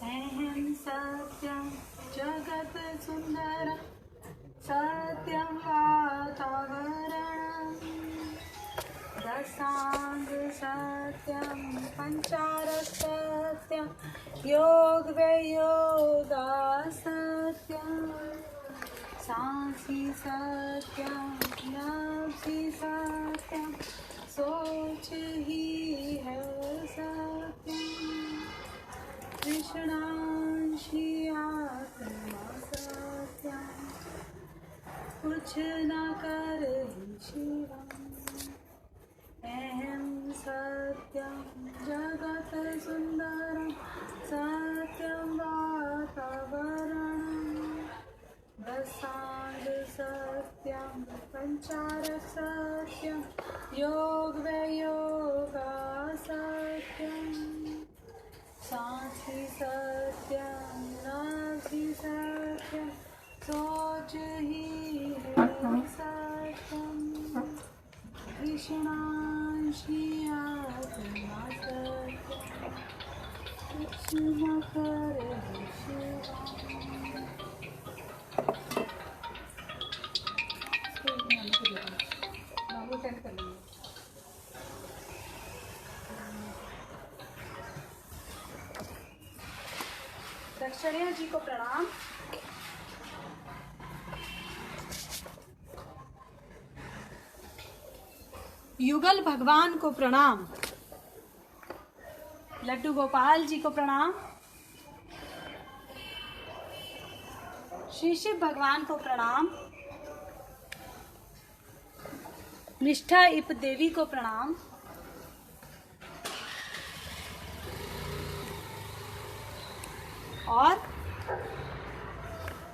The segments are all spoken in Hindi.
अहं सत्यं जगत् सुन्दरं सत्यं वातावरणं दशांग सत्यं पंचारस सत्यं योग वियोगा सत्यं सांसी सत्यं नफसी सत्यं सोच ही है सत्यं कृष्णांशी आत्मा सत्यं कुछ न कर शिवम् अहं सत्यं जगत् सुन्दरं सत्यं वातावरणं दशांग सत्यं पंचारस सत्यं योग वियोगा सत्यं सांसी सत्यं नफसी सत्यं सोच ही है सत्यं कृष्णांशी आत्मा सत्यं कुछ न करे दक्षिणा जी को प्रणाम। युगल भगवान को प्रणाम। लड्डू गोपाल जी को प्रणाम। श्री शिव भगवान को प्रणाम। निष्ठा इप देवी को प्रणाम। और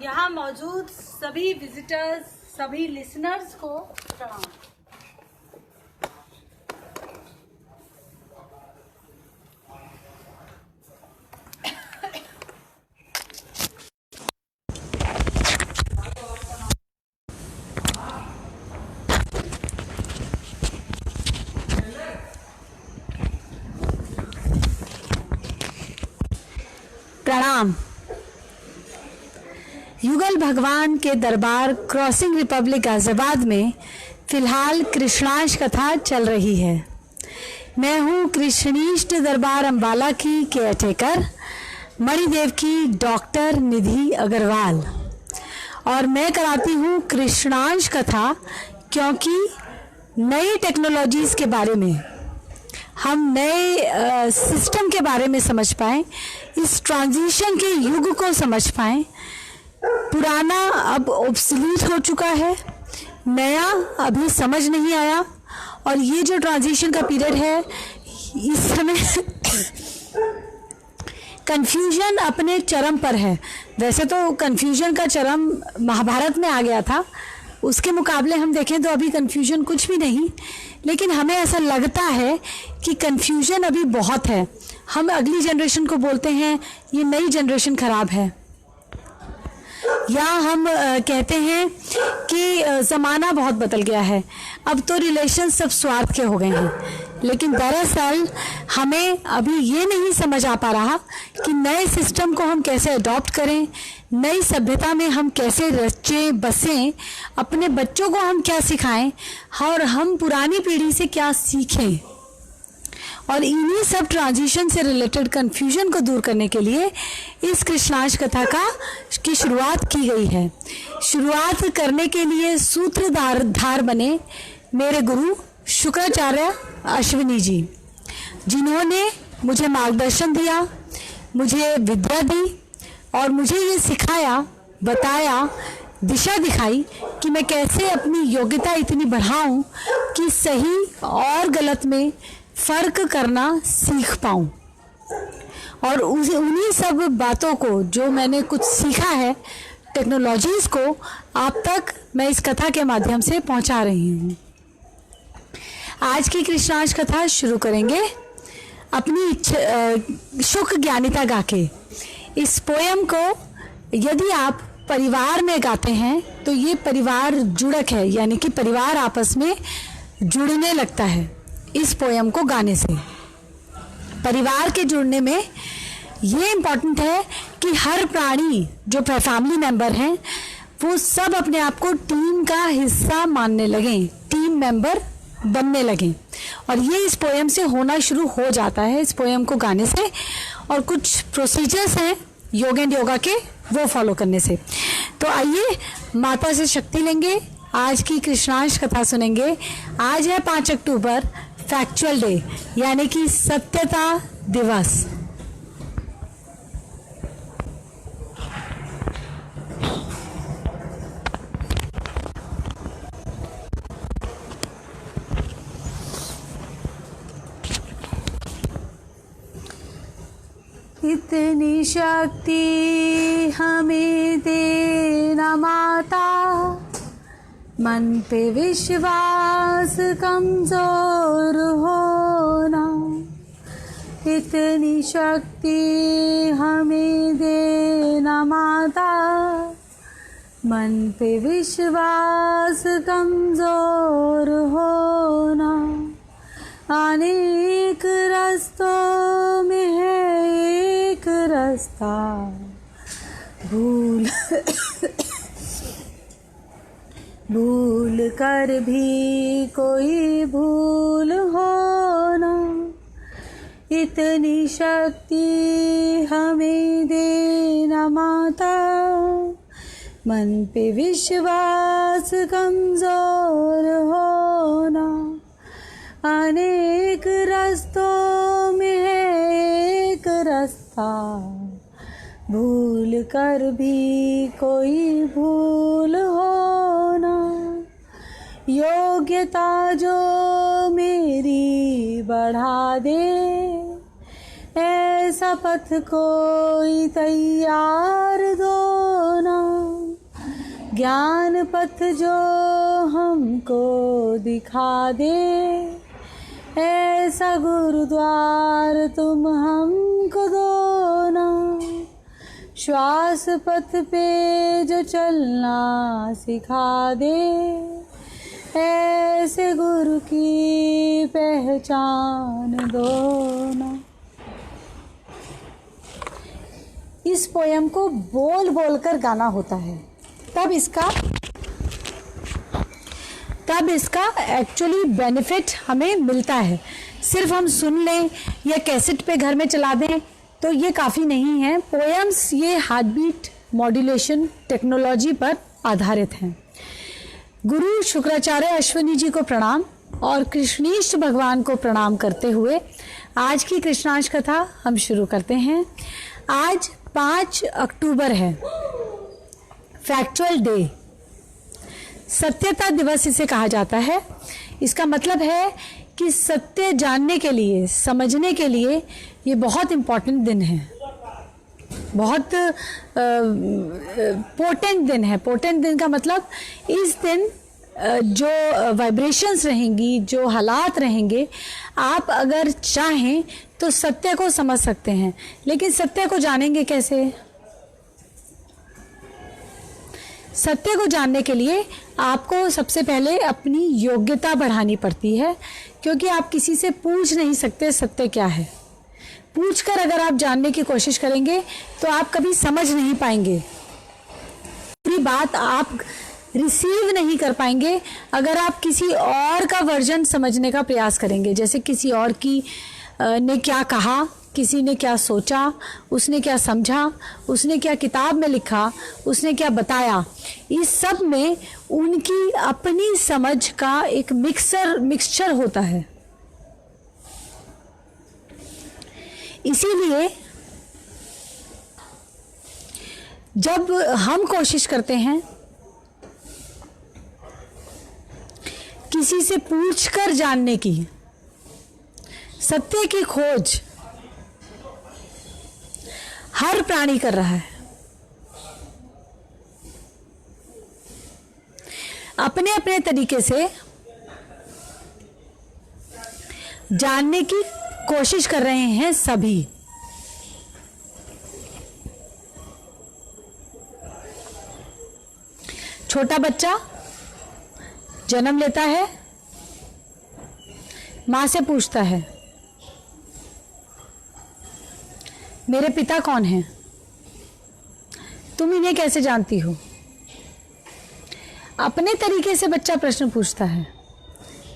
यहाँ मौजूद सभी विजिटर्स, सभी लिसनर्स को प्रणाम। प्रणाम। युगल भगवान के दरबार क्रॉसिंग रिपब्लिक गाजियाबाद में फिलहाल कृष्णाष्ट कथा चल रही है। मैं हूँ कृष्णीष्ट दरबार अम्बाला की केयरटेकर मणिदेव की डॉक्टर निधि अग्रवाल, और मैं कराती हूँ कृष्णाष्ट कथा क्योंकि नई टेक्नोलॉजीज़ के बारे में हम नए सिस्टम के बारे में समझ पाएँ, इस ट्रांजिशन के युग को समझ पाएँ। पुराना अब ऑब्सोलीट हो चुका है, नया अभी समझ नहीं आया, और ये जो ट्रांजिशन का पीरियड है इस समय कन्फ्यूजन अपने चरम पर है। वैसे तो कन्फ्यूजन का चरम महाभारत में आ गया था, उसके मुकाबले हम देखें तो अभी कन्फ्यूजन कुछ भी नहीं, लेकिन हमें ऐसा लगता है कि कन्फ्यूजन अभी बहुत है। हम अगली जनरेशन को बोलते हैं ये नई जनरेशन ख़राब है, या हम कहते हैं कि ज़माना बहुत बदल गया है, अब तो रिलेशन सब स्वार्थ के हो गए हैं। लेकिन दरअसल हमें अभी ये नहीं समझ आ पा रहा कि नए सिस्टम को हम कैसे अडॉप्ट करें, नई सभ्यता में हम कैसे रचें बसें, अपने बच्चों को हम क्या सिखाएं और हम पुरानी पीढ़ी से क्या सीखें। और इन्हीं सब ट्रांजिशन से रिलेटेड कन्फ्यूजन को दूर करने के लिए इस कृष्णाष्ट कथा की शुरुआत की गई है। शुरुआत करने के लिए सूत्रधार बने मेरे गुरु शुक्राचार्य अश्विनी जी, जिन्होंने मुझे मार्गदर्शन दिया, मुझे विद्या दी और मुझे ये सिखाया, बताया, दिशा दिखाई कि मैं कैसे अपनी योग्यता इतनी बढ़ाऊं कि सही और गलत में फ़र्क करना सीख पाऊं। और उन्हीं सब बातों को जो मैंने कुछ सीखा है, टेक्नोलॉजीज़ को आप तक मैं इस कथा के माध्यम से पहुंचा रही हूं। आज की कृष्णाष्ट कथा शुरू करेंगे अपनी शुक ज्ञानिता गा के। इस पोयम को यदि आप परिवार में गाते हैं तो ये परिवार जुड़क है, यानी कि परिवार आपस में जुड़ने लगता है इस पोयम को गाने से। परिवार के जुड़ने में ये इम्पॉर्टेंट है कि हर प्राणी जो फैमिली मेंबर हैं वो सब अपने आप को टीम का हिस्सा मानने लगें, टीम मेंबर बनने लगें। और ये इस पोएम से होना शुरू हो जाता है, इस पोएम को गाने से। और कुछ प्रोसीजर्स हैं योग एंड योगा के, वो फॉलो करने से। तो आइए माता से शक्ति लेंगे, आज की कृष्णांश कथा सुनेंगे। आज है 5 अक्टूबर, फैक्चुअल डे, यानी कि सत्यता दिवस। इतनी शक्ति हमें देना माता, मन पे विश्वास कमजोर होना। इतनी शक्ति हमें देना माता, मन पे विश्वास कमजोर होना। अनेक रास्तों में है एक रास्ता, भूल कर भी कोई भूल होना। इतनी शक्ति हमें देना माता, मन पे विश्वास कमजोर होना। अनेक रास्तों में है एक रास्ता, भूल कर भी कोई भूल होना। योग्यता जो मेरी बढ़ा दे, ऐसा पथ कोई तैयार दो ना। ज्ञान पथ जो हमको दिखा दे, ऐसा गुरुद्वार तुम हमको दो ना। श्वास पथ पे जो चलना सिखा दे, ऐसे गुरु की पहचान दो ना। इस पोयम को बोल बोल कर गाना होता है, तब इसका एक्चुअली बेनिफिट हमें मिलता है। सिर्फ हम सुन लें या कैसेट पे घर में चला दें तो ये काफ़ी नहीं है। पोएम्स ये हार्ट बीट मॉड्यूलेशन टेक्नोलॉजी पर आधारित हैं। गुरु शुक्राचार्य अश्वनी जी को प्रणाम और कृष्णीष्ट भगवान को प्रणाम करते हुए आज की कृष्णांश कथा हम शुरू करते हैं। आज 5 अक्टूबर है, फैक्चुअल डे, सत्यता दिवस इसे कहा जाता है। इसका मतलब है कि सत्य जानने के लिए, समझने के लिए ये बहुत इम्पोर्टेंट दिन है, बहुत पोटेंट दिन है। पोटेंट दिन का मतलब इस दिन जो वाइब्रेशंस रहेंगी, जो हालात रहेंगे, आप अगर चाहें तो सत्य को समझ सकते हैं। लेकिन सत्य को जानेंगे कैसे? सत्य को जानने के लिए आपको सबसे पहले अपनी योग्यता बढ़ानी पड़ती है, क्योंकि आप किसी से पूछ नहीं सकते सत्य क्या है। पूछकर अगर आप जानने की कोशिश करेंगे तो आप कभी समझ नहीं पाएंगे, पूरी बात आप रिसीव नहीं कर पाएंगे। अगर आप किसी और का वर्जन समझने का प्रयास करेंगे, जैसे किसी और की ने क्या कहा, किसी ने क्या सोचा, उसने क्या समझा, उसने क्या किताब में लिखा, उसने क्या बताया, इस सब में उनकी अपनी समझ का एक मिक्सचर होता है। इसीलिए जब हम कोशिश करते हैं किसी से पूछकर जानने की, सत्य की खोज हर प्राणी कर रहा है, अपने अपने तरीके से जानने की कोशिश कर रहे हैं सभी। छोटा बच्चा जन्म लेता है, मां से पूछता है, मेरे पिता कौन हैं? तुम इन्हें कैसे जानती हो? अपने तरीके से बच्चा प्रश्न पूछता है।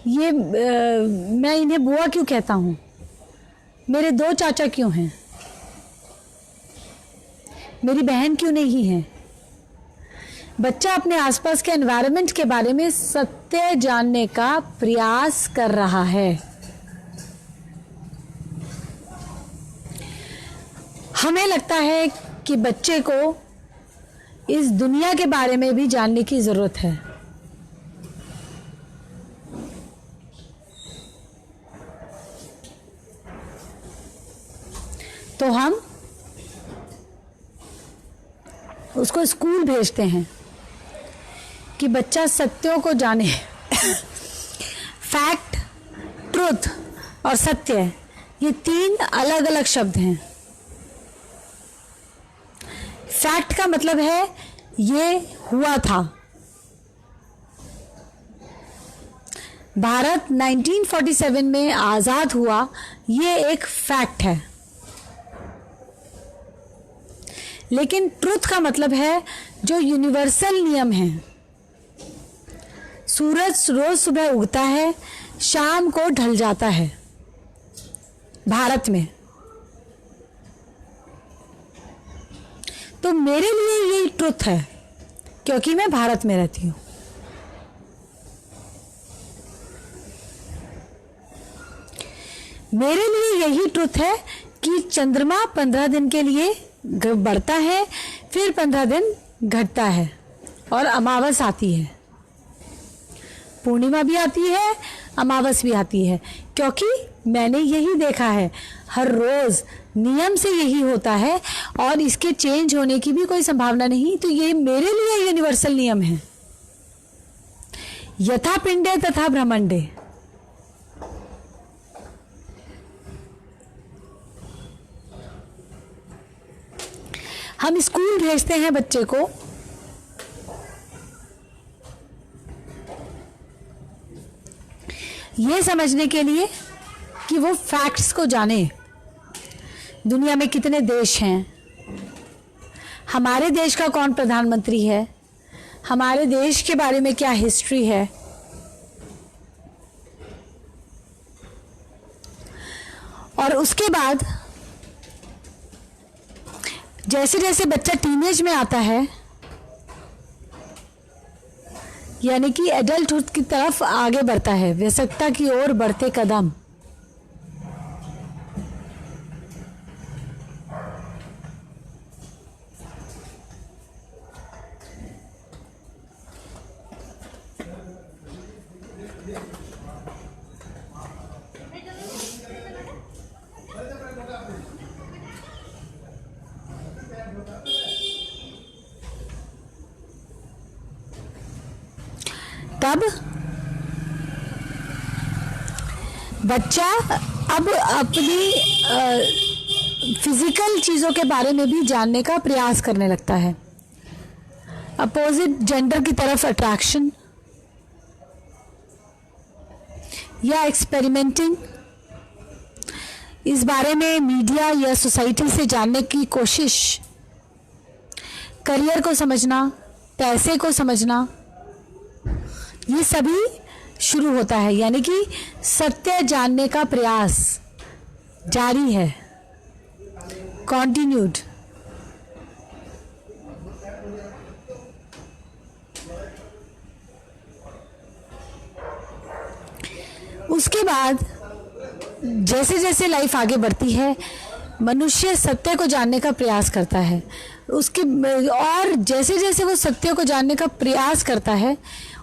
मैं इन्हें बुआ क्यों कहता हूं? मेरे 2 चाचा क्यों हैं? मेरी बहन क्यों नहीं है? बच्चा अपने आसपास के एनवायरनमेंट के बारे में सत्य जानने का प्रयास कर रहा है। हमें लगता है कि बच्चे को इस दुनिया के बारे में भी जानने की जरूरत है। तो हम उसको स्कूल भेजते हैं कि बच्चा सत्यों को जाने। फैक्ट, ट्रुथ और सत्य, ये 3 अलग अलग शब्द हैं। फैक्ट का मतलब है ये हुआ था। भारत 1947 में आजाद हुआ, ये एक फैक्ट है। लेकिन ट्रुथ का मतलब है जो यूनिवर्सल नियम है। सूरज रोज सुबह उगता है, शाम को ढल जाता है भारत में। तो मेरे लिए यही ट्रुथ है, क्योंकि मैं भारत में रहती हूं। मेरे लिए यही ट्रुथ है कि चंद्रमा 15 दिन के लिए बढ़ता है, फिर 15 दिन घटता है और अमावस आती है, पूर्णिमा भी आती है, अमावस भी आती है। क्योंकि मैंने यही देखा है, हर रोज नियम से यही होता है और इसके चेंज होने की भी कोई संभावना नहीं। तो ये मेरे लिए यूनिवर्सल नियम है। यथा पिंडे तथा ब्रह्मांडे। हम स्कूल भेजते हैं बच्चे को यह समझने के लिए कि वो फैक्ट्स को जाने। दुनिया में कितने देश हैं, हमारे देश का कौन प्रधानमंत्री है, हमारे देश के बारे में क्या हिस्ट्री है। और उसके बाद जैसे जैसे बच्चा टीनेज में आता है, यानी कि एडल्टहुड की तरफ आगे बढ़ता है, वयस्कता की ओर बढ़ते कदम, तब बच्चा अब अपनी फिजिकल चीज़ों के बारे में भी जानने का प्रयास करने लगता है। अपोजिट जेंडर की तरफ अट्रैक्शन या एक्सपेरिमेंटिंग, इस बारे में मीडिया या सोसाइटी से जानने की कोशिश, करियर को समझना, पैसे को समझना, ये सभी शुरू होता है। यानी कि सत्य जानने का प्रयास जारी है, कॉन्टिन्यूड। उसके बाद जैसे जैसे लाइफ आगे बढ़ती है, मनुष्य सत्य को जानने का प्रयास करता है। और जैसे जैसे वो सत्य को जानने का प्रयास करता है,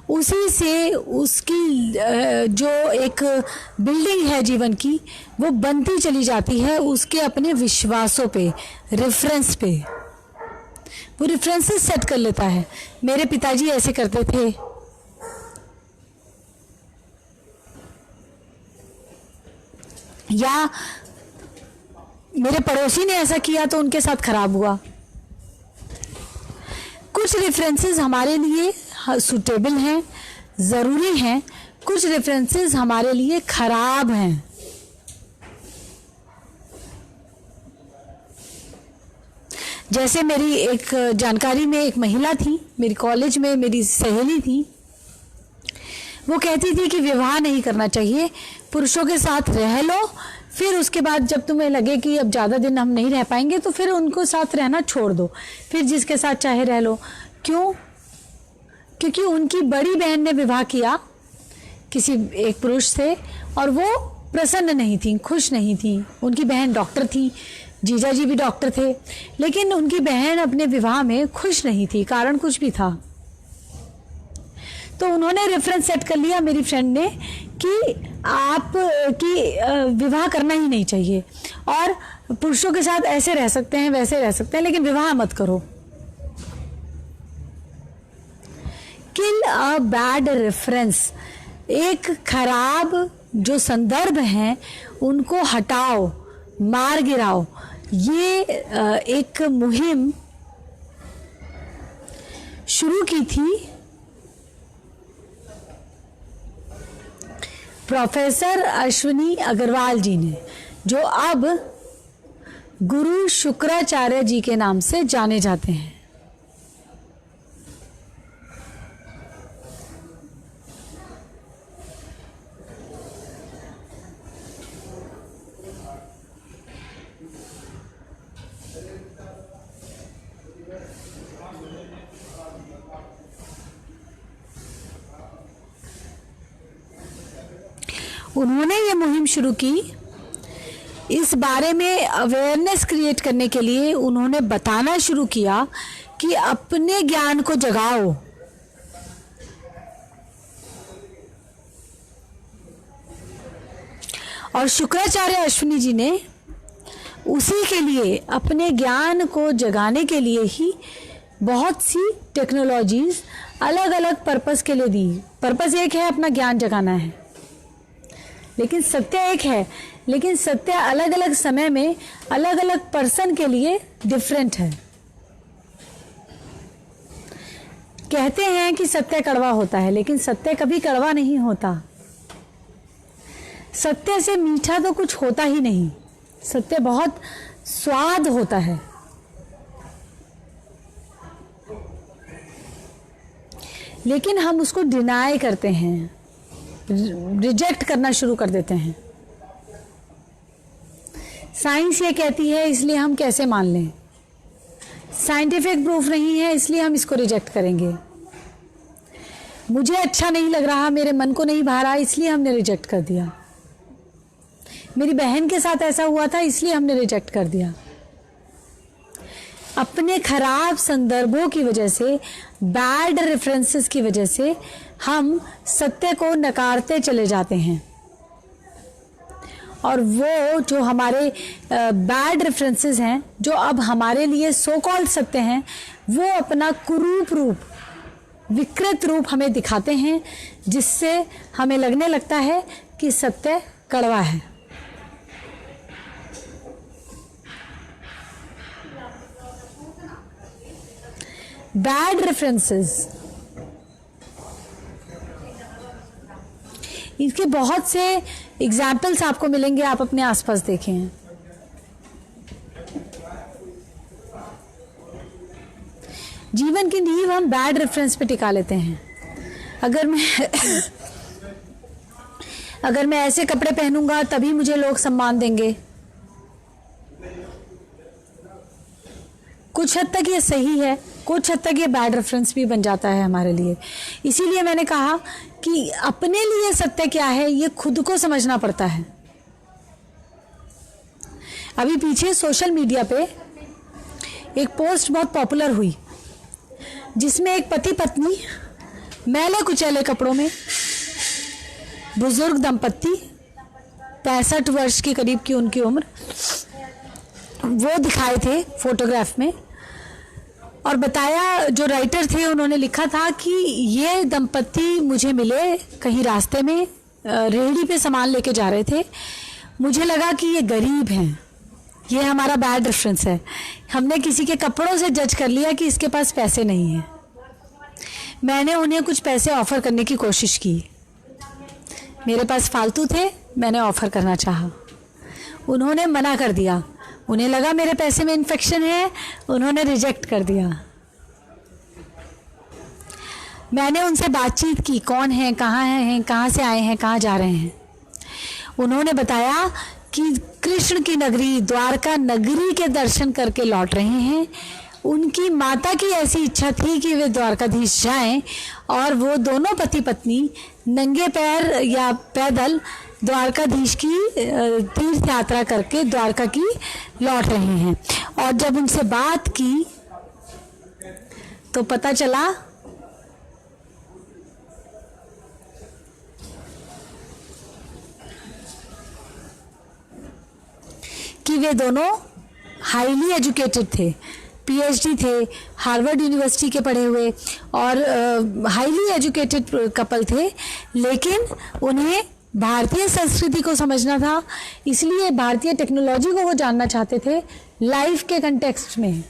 उसी से उसकी जो एक बिल्डिंग है जीवन की, वो बनती चली जाती है उसके अपने विश्वासों पे, रेफरेंस पे। वो रेफरेंसेस सेट कर लेता है। मेरे पिताजी ऐसे करते थे, या मेरे पड़ोसी ने ऐसा किया तो उनके साथ खराब हुआ। कुछ रेफरेंसेस हमारे लिए सूटेबल हैं, ज़रूरी हैं, कुछ रेफरेंसेस हमारे लिए खराब हैं। जैसे मेरी एक जानकारी में एक महिला थी, मेरी कॉलेज में मेरी सहेली थी, वो कहती थी कि विवाह नहीं करना चाहिए, पुरुषों के साथ रह लो, फिर उसके बाद जब तुम्हें लगे कि अब ज़्यादा दिन हम नहीं रह पाएंगे तो फिर उनको साथ रहना छोड़ दो, फिर जिसके साथ चाहे रह लो। क्यों? क्योंकि उनकी बड़ी बहन ने विवाह किया किसी एक पुरुष से और वो प्रसन्न नहीं थी, खुश नहीं थी। उनकी बहन डॉक्टर थी, जीजा जी भी डॉक्टर थे, लेकिन उनकी बहन अपने विवाह में खुश नहीं थी, कारण कुछ भी था। तो उन्होंने रेफरेंस सेट कर लिया मेरी फ्रेंड ने कि आप की विवाह करना ही नहीं चाहिए और पुरुषों के साथ ऐसे रह सकते हैं वैसे रह सकते हैं, लेकिन विवाह मत करो। किल अ बैड रेफरेंस, एक खराब जो संदर्भ हैं उनको हटाओ, मार गिराओ। ये एक मुहिम शुरू की थी प्रोफेसर अश्विनी अग्रवाल जी ने, जो अब गुरु शुक्राचार्य जी के नाम से जाने जाते हैं। उन्होंने ये मुहिम शुरू की, इस बारे में अवेयरनेस क्रिएट करने के लिए उन्होंने बताना शुरू किया कि अपने ज्ञान को जगाओ। और शुक्राचार्य अश्विनी जी ने उसी के लिए, अपने ज्ञान को जगाने के लिए ही बहुत सी टेक्नोलॉजीज अलग अलग पर्पस के लिए दी। पर्पस एक है, अपना ज्ञान जगाना है, लेकिन सत्य एक है, लेकिन सत्य अलग अलग समय में अलग अलग पर्सन के लिए डिफरेंट है। कहते हैं कि सत्य कड़वा होता है, लेकिन सत्य कभी कड़वा नहीं होता। सत्य से मीठा तो कुछ होता ही नहीं, सत्य बहुत स्वाद होता है। लेकिन हम उसको डिनाई करते हैं, रिजेक्ट करना शुरू कर देते हैं। साइंस ये कहती है इसलिए हम कैसे मान लें, साइंटिफिक प्रूफ नहीं है इसलिए हम इसको रिजेक्ट करेंगे। मुझे अच्छा नहीं लग रहा, मेरे मन को नहीं भा रहा, इसलिए हमने रिजेक्ट कर दिया। मेरी बहन के साथ ऐसा हुआ था इसलिए हमने रिजेक्ट कर दिया। अपने खराब संदर्भों की वजह से, बैड रेफरेंसेस की वजह से हम सत्य को नकारते चले जाते हैं, और वो जो हमारे बैड रेफरेंसेस हैं, जो अब हमारे लिए सो कॉल्ड सत्य हैं, वो अपना कुरूप रूप, विकृत रूप हमें दिखाते हैं, जिससे हमें लगने लगता है कि सत्य कड़वा है। बैड रेफरेंसेस, इसके बहुत से एग्जाम्पल्स आपको मिलेंगे, आप अपने आसपास देखें। जीवन की नींव हम बैड रेफरेंस पे टिका लेते हैं। अगर मैं ऐसे कपड़े पहनूंगा तभी मुझे लोग सम्मान देंगे। कुछ हद तक ये सही है, कुछ हद तक ये बैड रेफरेंस भी बन जाता है हमारे लिए। इसीलिए मैंने कहा कि अपने लिए सत्य क्या है ये खुद को समझना पड़ता है। अभी पीछे सोशल मीडिया पे एक पोस्ट बहुत पॉपुलर हुई, जिसमें एक पति पत्नी मैले कुचैले कपड़ों में, बुजुर्ग दंपत्ति, 65 वर्ष के करीब की उनकी उम्र, वो दिखाए थे फोटोग्राफ में। और बताया, जो राइटर थे उन्होंने लिखा था कि ये दंपत्ति मुझे मिले कहीं रास्ते में, रेहड़ी पे सामान लेके जा रहे थे। मुझे लगा कि ये गरीब हैं, ये हमारा बैड रेफरेंस है। हमने किसी के कपड़ों से जज कर लिया कि इसके पास पैसे नहीं हैं। मैंने उन्हें कुछ पैसे ऑफर करने की कोशिश की, मेरे पास फालतू थे, मैंने ऑफर करना चाहा, उन्होंने मना कर दिया। उन्हें लगा मेरे पैसे में इन्फेक्शन है, उन्होंने रिजेक्ट कर दिया। मैंने उनसे बातचीत की, कौन है, कहाँ से आए हैं, कहाँ जा रहे हैं। उन्होंने बताया कि कृष्ण की नगरी द्वारका नगरी के दर्शन करके लौट रहे हैं। उनकी माता की ऐसी इच्छा थी कि वे द्वारकाधीश जाएं और वो दोनों पति पत्नी नंगे पैर या पैदल द्वारकाधीश की तीर्थ यात्रा करके द्वारका की लौट रहे हैं। और जब उनसे बात की तो पता चला कि वे दोनों हाईली एजुकेटेड थे, पीएचडी थे, हार्वर्ड यूनिवर्सिटी के पढ़े हुए और हाईली एजुकेटेड कपल थे। लेकिन उन्हें भारतीय संस्कृति को समझना था, इसलिए भारतीय टेक्नोलॉजी को वो जानना चाहते थे लाइफ के कंटेक्स्ट में।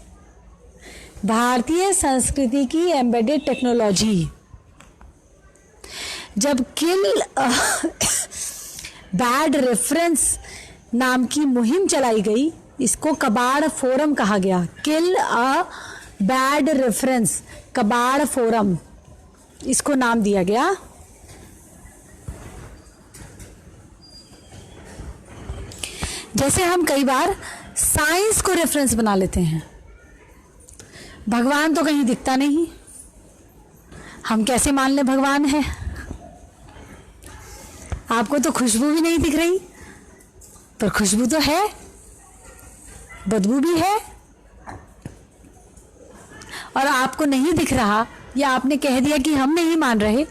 भारतीय संस्कृति की एम्बेडेड टेक्नोलॉजी। जब किल बैड रेफरेंस नाम की मुहिम चलाई गई, इसको कबाड़ फोरम कहा गया। किल अ बैड रेफरेंस, कबाड़ फोरम इसको नाम दिया गया। जैसे हम कई बार साइंस को रेफरेंस बना लेते हैं, भगवान तो कहीं दिखता नहीं, हम कैसे मान लें भगवान है। आपको तो खुशबू भी नहीं दिख रही, पर खुशबू तो है, बदबू भी है। और आपको नहीं दिख रहा या आपने कह दिया कि हम नहीं मान रहे,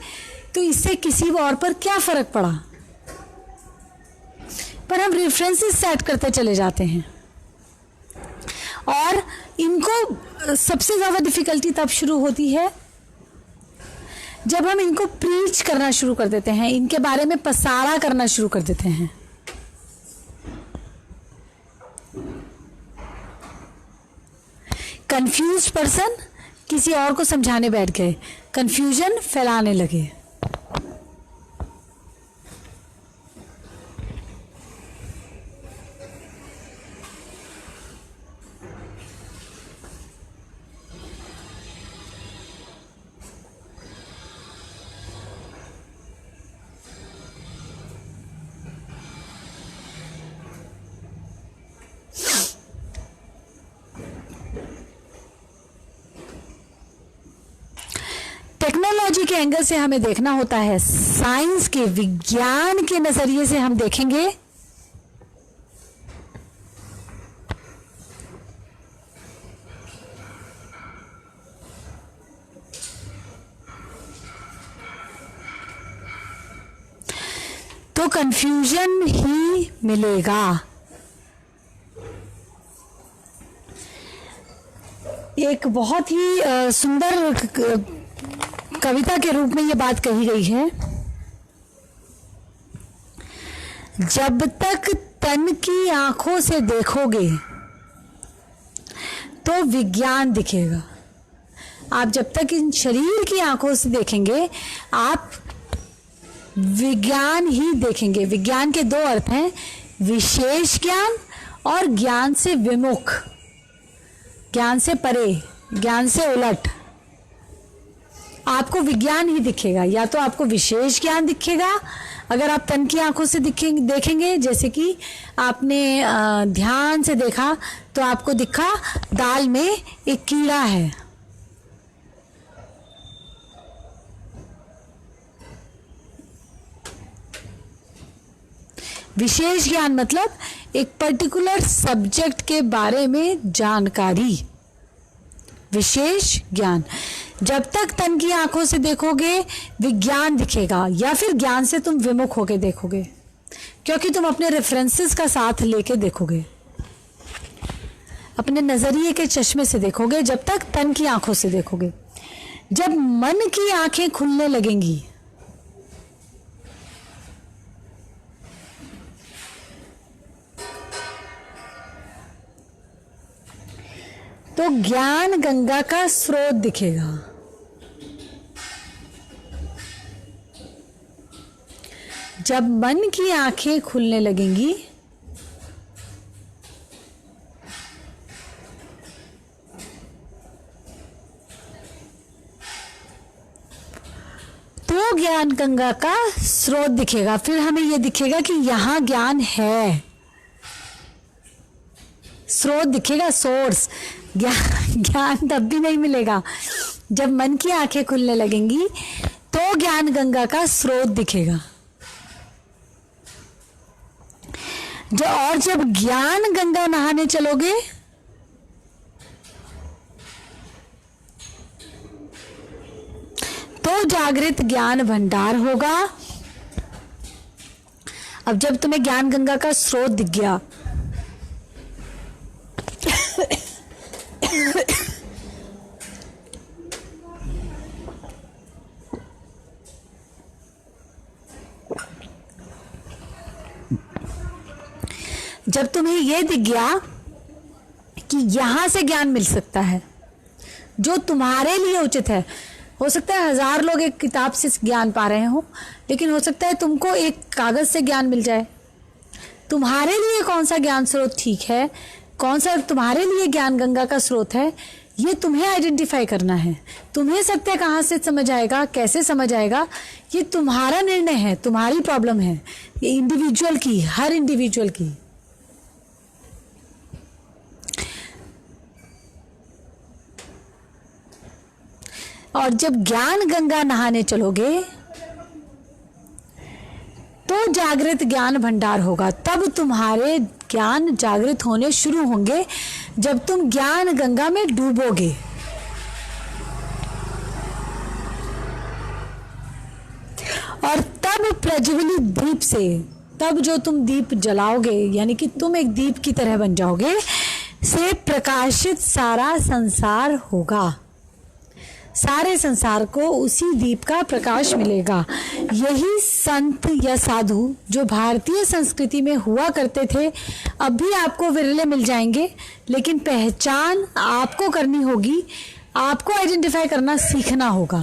तो इससे किसी और पर क्या फर्क पड़ा। पर हम रेफरेंसेस सेट करते चले जाते हैं और इनको सबसे ज़्यादा डिफिकल्टी तब शुरू होती है जब हम इनको प्रीच करना शुरू कर देते हैं, इनके बारे में पसारा करना शुरू कर देते हैं। कंफ्यूज पर्सन किसी और को समझाने बैठ गए, कंफ्यूजन फैलाने लगे। टेक्नोलॉजी के एंगल से हमें देखना होता है, साइंस के, विज्ञान के नजरिए से हम देखेंगे तो कंफ्यूजन ही मिलेगा। एक बहुत ही सुंदर कविता के रूप में ये बात कही गई है, जब तक तन की आंखों से देखोगे तो विज्ञान दिखेगा। आप जब तक इन शरीर की आंखों से देखेंगे, आप विज्ञान ही देखेंगे। विज्ञान के दो अर्थ हैं, विशेष ज्ञान और ज्ञान से विमुख, ज्ञान से परे, ज्ञान से उलट। आपको विज्ञान ही दिखेगा, या तो आपको विशेष ज्ञान दिखेगा अगर आप तन की आंखों से देखेंगे। जैसे कि आपने ध्यान से देखा तो आपको दिखा दाल में एक कीड़ा है, विशेष ज्ञान मतलब एक पर्टिकुलर सब्जेक्ट के बारे में जानकारी, विशेष ज्ञान। जब तक तन की आंखों से देखोगे विज्ञान दिखेगा, या फिर ज्ञान से तुम विमुख होके देखोगे, क्योंकि तुम अपने रेफरेंसेस का साथ लेके देखोगे, अपने नजरिए के चश्मे से देखोगे। जब तक तन की आंखों से देखोगे, जब मन की आंखें खुलने लगेंगी तो ज्ञान गंगा का स्रोत दिखेगा। जब मन की आंखें खुलने लगेंगी ज्ञान गंगा का स्रोत दिखेगा, फिर हमें यह दिखेगा कि यहाँ ज्ञान है, स्रोत दिखेगा, सोर्स। ज्ञान तब भी नहीं मिलेगा जब मन की आंखें खुलने लगेंगी, तो ज्ञान गंगा का स्रोत दिखेगा। जब ज्ञान गंगा नहाने चलोगे तो जागृत ज्ञान भंडार होगा। अब जब तुम्हें ज्ञान गंगा का स्रोत दिख गया, जब तुम्हें यह दिख गया कि यहां से ज्ञान मिल सकता है जो तुम्हारे लिए उचित है। हो सकता है 1000 लोग एक किताब से ज्ञान पा रहे हो, लेकिन हो सकता है तुमको एक कागज से ज्ञान मिल जाए। तुम्हारे लिए कौन सा ज्ञान स्रोत ठीक है, कौन सा तुम्हारे लिए ज्ञान गंगा का स्रोत है, ये तुम्हें आइडेंटिफाई करना है। तुम्हें सत्य कहाँ से समझ आएगा, कैसे समझ आएगा, ये तुम्हारा निर्णय है, तुम्हारी प्रॉब्लम है, ये इंडिविजुअल की, हर इंडिविजुअल की। और जब ज्ञान गंगा नहाने चलोगे तो जागृत ज्ञान भंडार होगा। तब तुम्हारे ज्ञान जागृत होने शुरू होंगे जब तुम ज्ञान गंगा में डूबोगे। और तब प्रज्वलित दीप से, तब जो तुम दीप जलाओगे, यानी कि तुम एक दीप की तरह बन जाओगे, से प्रकाशित सारा संसार होगा। सारे संसार को उसी दीप का प्रकाश मिलेगा। यही संत या साधु जो भारतीय संस्कृति में हुआ करते थे, अब भी आपको विरले मिल जाएंगे, लेकिन पहचान आपको करनी होगी, आपको आइडेंटिफाई करना सीखना होगा।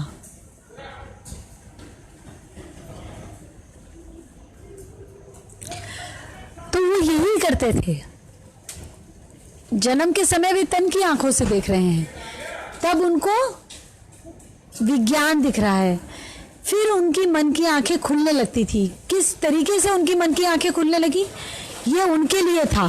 तो वो यही करते थे। जन्म के समय भी तन की आंखों से देख रहे हैं, तब उनको विज्ञान दिख रहा है, फिर उनकी मन की आंखें खुलने लगती थी। किस तरीके से उनकी मन की आंखें खुलने लगी, ये उनके लिए था।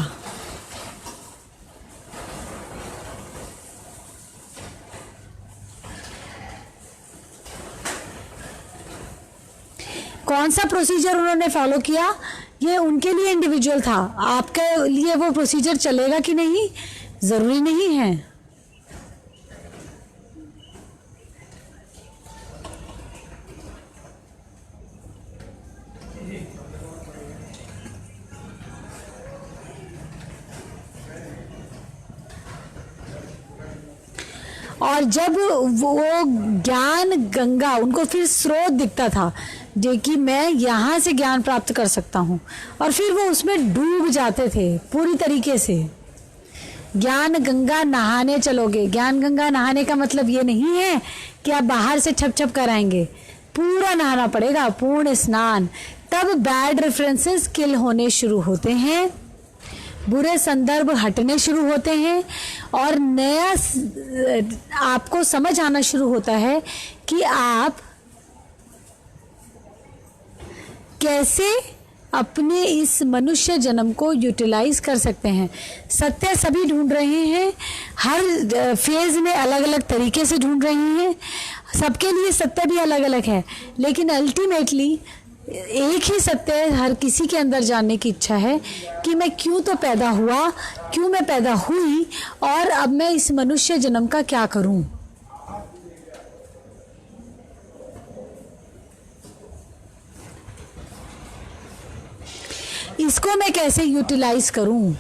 कौन सा प्रोसीजर उन्होंने फॉलो किया, ये उनके लिए इंडिविजुअल था। आपके लिए वो प्रोसीजर चलेगा कि नहीं, जरूरी नहीं है। और जब वो ज्ञान गंगा, उनको फिर स्रोत दिखता था जो कि मैं यहाँ से ज्ञान प्राप्त कर सकता हूँ, और फिर वो उसमें डूब जाते थे पूरी तरीके से। ज्ञान गंगा नहाने चलोगे, ज्ञान गंगा नहाने का मतलब ये नहीं है कि आप बाहर से छप छप कराएंगे, पूरा नहाना पड़ेगा, पूर्ण स्नान। तब बैड रेफरेंसेस किल होने शुरू होते हैं, बुरे संदर्भ हटने शुरू होते हैं, और नया आपको समझ आना शुरू होता है कि आप कैसे अपने इस मनुष्य जन्म को यूटिलाइज कर सकते हैं। सत्य सभी ढूंढ रहे हैं, हर फेज में अलग अलग तरीके से ढूंढ रहे हैं, सबके लिए सत्य भी अलग अलग है, लेकिन अल्टीमेटली एक ही सत्य हर किसी के अंदर जानने की इच्छा है कि मैं क्यों तो पैदा हुआ, क्यों मैं पैदा हुई, और अब मैं इस मनुष्य जन्म का क्या करूं। इसको मैं कैसे यूटिलाइज करूं।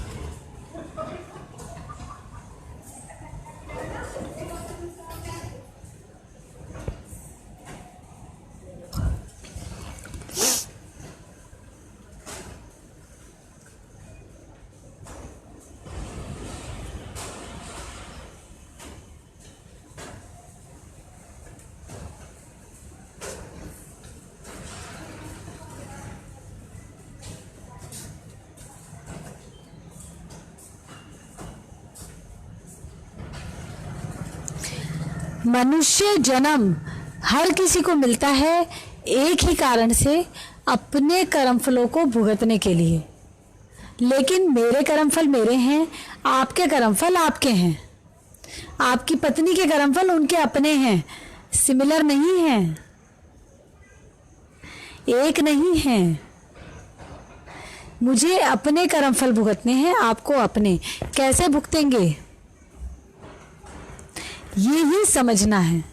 मनुष्य जन्म हर किसी को मिलता है एक ही कारण से, अपने कर्मफलों को भुगतने के लिए। लेकिन मेरे कर्मफल मेरे हैं, आपके कर्मफल आपके हैं, आपकी पत्नी के कर्मफल उनके अपने हैं, सिमिलर नहीं हैं, एक नहीं हैं। मुझे अपने कर्मफल भुगतने हैं, आपको अपने। कैसे भुगतेंगे, ये ही समझना है।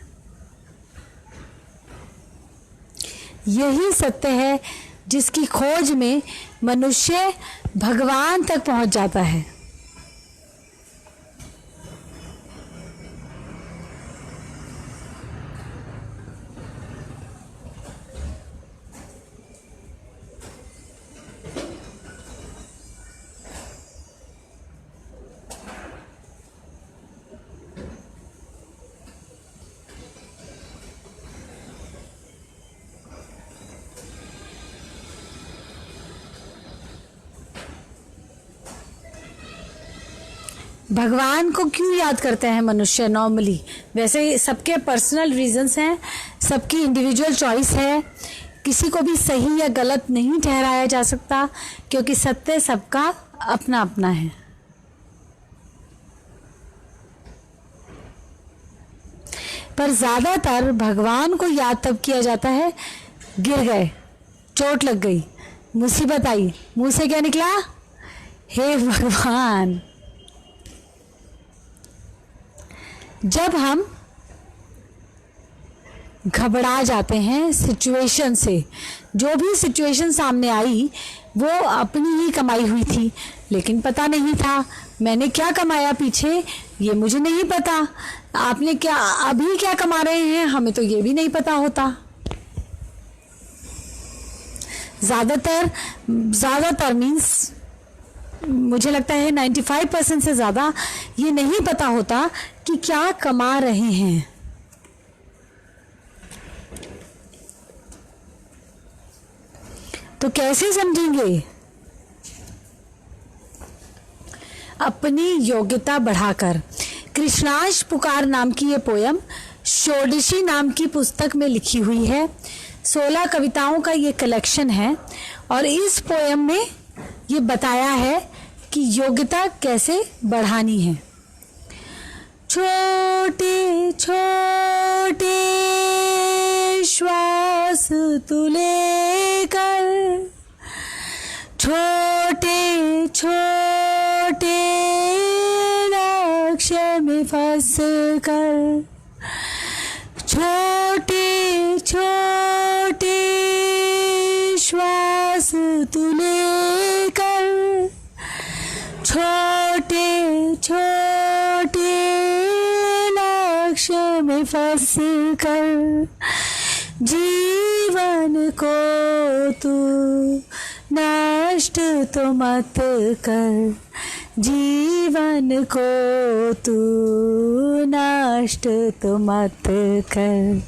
यही सत्य है जिसकी खोज में मनुष्य भगवान तक पहुंच जाता है। भगवान को क्यों याद करते हैं मनुष्य नॉर्मली? वैसे सबके पर्सनल रीजंस हैं, सबकी इंडिविजुअल चॉइस है, किसी को भी सही या गलत नहीं ठहराया जा सकता, क्योंकि सत्य सबका अपना अपना है। पर ज्यादातर भगवान को याद तब किया जाता है, गिर गए, चोट लग गई, मुसीबत आई, मुंह से क्या निकला, हे भगवान। जब हम घबरा जाते हैं सिचुएशन से, जो भी सिचुएशन सामने आई वो अपनी ही कमाई हुई थी, लेकिन पता नहीं था मैंने क्या कमाया पीछे, ये मुझे नहीं पता। आपने क्या अभी क्या कमा रहे हैं, हमें तो ये भी नहीं पता होता। ज़्यादातर मीन्स मुझे लगता है 95% से ज़्यादा ये नहीं पता होता कि क्या कमा रहे हैं। तो कैसे समझेंगे? अपनी योग्यता बढ़ाकर। कृष्णाश पुकार नाम की ये पोयम षोडशी नाम की पुस्तक में लिखी हुई है। 16 कविताओं का ये कलेक्शन है और इस पोयम में ये बताया है कि योग्यता कैसे बढ़ानी है। छोटे छोटे श्वास तू लेकर, छोटे छोटे लक्ष्य में फंस कर, छोटे छोटे श्वास तू लेकर, छोटे छोटे लक्ष्य में फंस कर, जीवन को तू नष्ट तो मत कर, जीवन को तू नष्ट तो मत कर।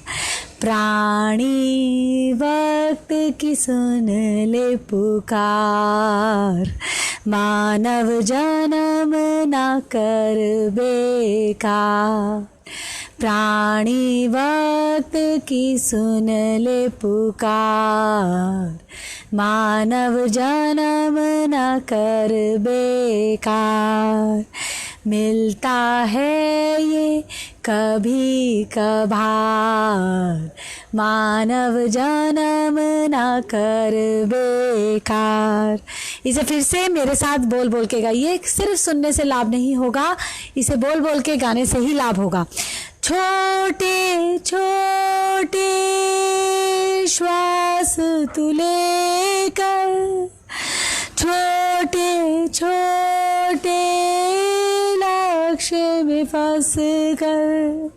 प्राणी वक्त की सुन ले पुकार, मानव जन्म ना कर बेकार। प्राणी वक्त की सुन ले पुकार, मानव जन्म न कर बेकार। मिलता है ये कभी कभार, मानव जन्म न कर बेकार। इसे फिर से मेरे साथ बोल बोल के गाइए। सिर्फ सुनने से लाभ नहीं होगा, इसे बोल बोल के गाने से ही लाभ होगा। छोटे छोटे श्वास तू लेकर, छोटे छोटे लक्ष्य में फंस कर,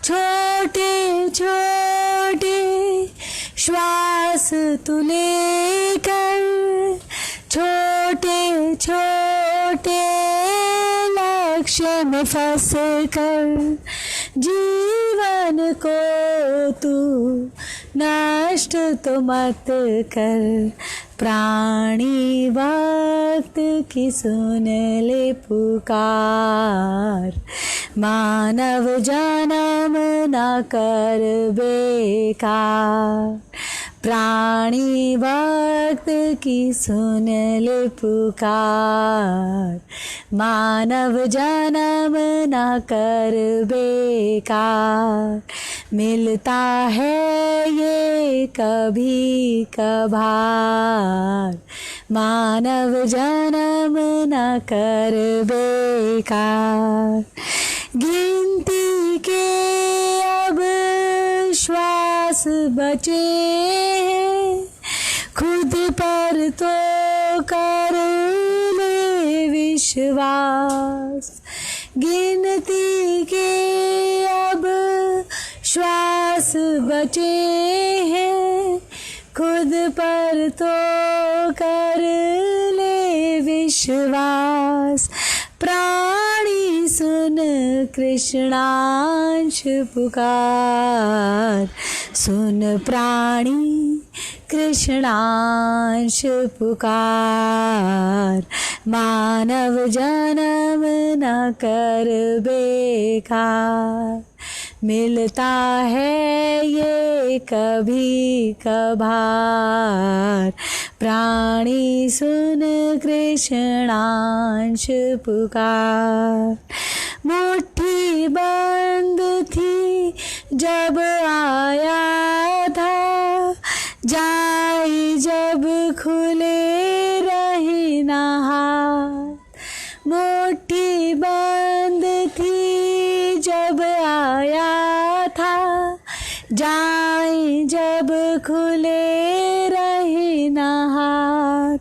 छोटे छोटे श्वास तू लेकर, छोटे छोटे लक्ष्य में फंस कर, जीवन को तू नष्ट तो मत कर। प्राणी वक्त की सुन ले पुकार, मानव जन्म न कर बेकार। प्राणी भक्त की सुन ले पुकार, मानव जन्म न कर बेकार, मिलता है ये कभी कभार, मानव जन्म न कर बेकार। गिनती के अब श्वास बचे हैं, खुद पर तो कर ले विश्वास, गिनती के अब श्वास बचे हैं, खुद पर तो कर ले विश्वास, प्राणी सुन कृष्णांश पुकार, सुन प्राणी कृष्णांश पुकार, मानव जन्म न कर बेकार, मिलता है ये कभी कभार, प्राणी सुन कृष्णांश पुकार। मुट्ठी बंद थी जब आया था, जाई जब खुले रही ना हाथ, मुट्ठी बंद थी जब आया था, जाई जब खुले रही ना हाथ,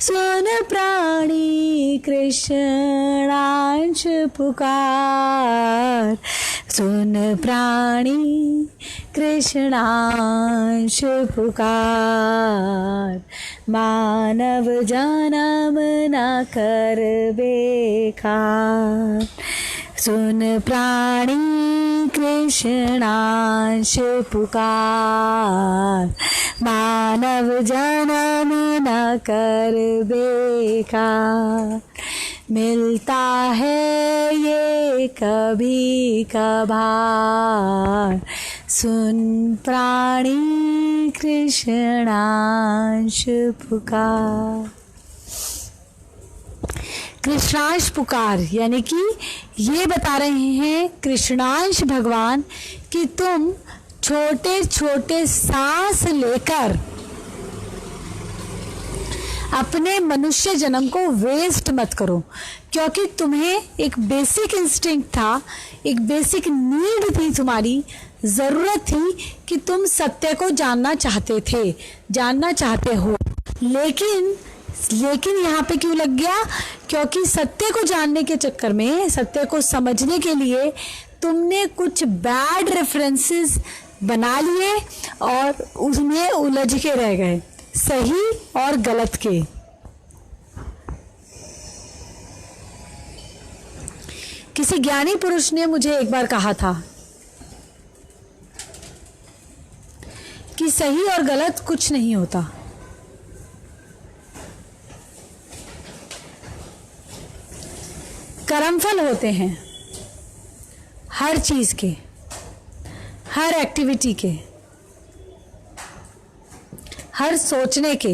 सुन प्राणी कृष्णांश पुकार, सुन प्राणी कृष्णांश पुकार, मानव जन्म न कर बेकार, सुन प्राणी कृष्णांश पुकार, मानव जन्म न कर बेकार, मिलता है ये कभी कभार, सुन प्राणी कृष्णांश पुकार। कृष्णांश पुकार यानी कि ये बता रहे हैं कृष्णांश भगवान कि तुम छोटे छोटे सांस लेकर अपने मनुष्य जन्म को वेस्ट मत करो, क्योंकि तुम्हें एक बेसिक इंस्टिंक्ट था, एक बेसिक नीड थी, तुम्हारी ज़रूरत थी कि तुम सत्य को जानना चाहते थे, जानना चाहते हो, लेकिन यहाँ पे क्यों लग गया? क्योंकि सत्य को जानने के चक्कर में, सत्य को समझने के लिए तुमने कुछ बैड रेफरेंसेस बना लिए और उसमें उलझ के रह गए, सही और गलत के। किसी ज्ञानी पुरुष ने मुझे एक बार कहा था कि सही और गलत कुछ नहीं होता, कर्मफल होते हैं हर चीज के, हर एक्टिविटी के, हर सोचने के,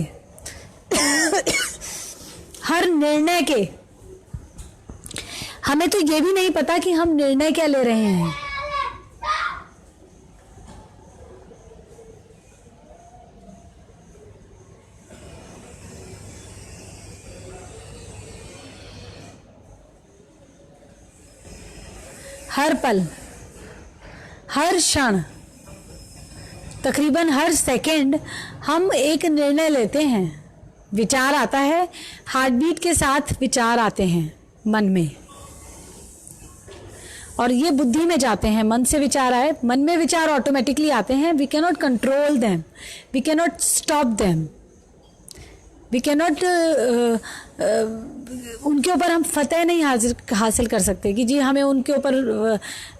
हर निर्णय के। हमें तो ये भी नहीं पता कि हम निर्णय क्या ले रहे हैं। हर पल, हर क्षण, तकरीबन हर सेकंड हम एक निर्णय लेते हैं। विचार आता है, हार्ट बीट के साथ विचार आते हैं मन में, और ये बुद्धि में जाते हैं। मन से विचार आए, मन में विचार ऑटोमेटिकली आते हैं। We can not control them, we can not stop them, we can not उनके ऊपर हम फतेह नहीं हासिल कर सकते कि जी हमें उनके ऊपर